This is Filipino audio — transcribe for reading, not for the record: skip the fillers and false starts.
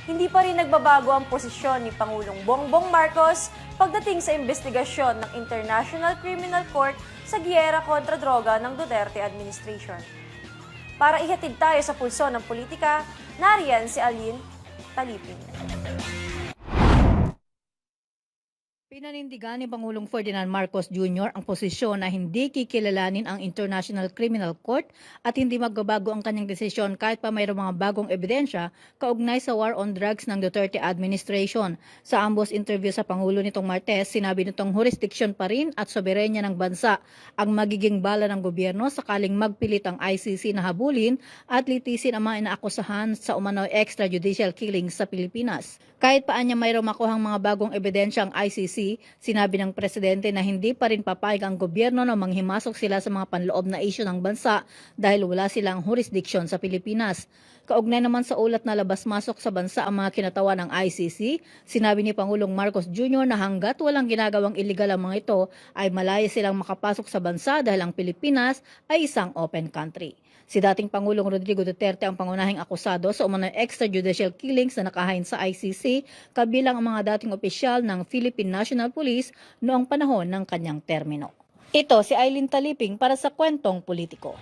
hindi pa rin nagbabago ang posisyon ni Pangulong Bongbong Marcos pagdating sa investigasyon ng International Criminal Court sa giyera kontra droga ng Duterte administration. Para ihatid tayo sa pulso ng politika, nariyan si Aline Taliping. Pinanindigan ni Pangulong Ferdinand Marcos Jr. ang posisyon na hindi kikilalanin ang International Criminal Court at hindi magbabago ang kanyang desisyon kahit pa mayroong mga bagong ebidensya kaugnay sa war on drugs ng Duterte administration. Sa ambos interview sa Pangulo nitong Martes, sinabi nitong jurisdiction pa rin at soberenya ng bansa ang magiging bala ng gobyerno sakaling magpilit ang ICC na habulin at litisin ang mga inaakusahan sa umano'y extrajudicial killings sa Pilipinas. Kahit pa anya mayroong makuhang mga bagong ebidensya ang ICC, sinabi ng presidente na hindi pa rin papayag ang gobyerno na manghimasok sila sa mga panloob na isyu ng bansa dahil wala silang jurisdiction sa Pilipinas. Kaugnay naman sa ulat na labas-masok sa bansa ang mga kinatawan ng ICC, sinabi ni Pangulong Marcos Jr. na hanggat walang ginagawang iligal ang mga ito ay malaya silang makapasok sa bansa dahil ang Pilipinas ay isang open country. Si dating Pangulong Rodrigo Duterte ang pangunahing akusado sa umano'y extrajudicial killings na nakahain sa ICC, kabilang ang mga dating opisyal ng Philippine National Police noong panahon ng kanyang termino. Ito si Aline Taliping para sa Kwentong Politiko.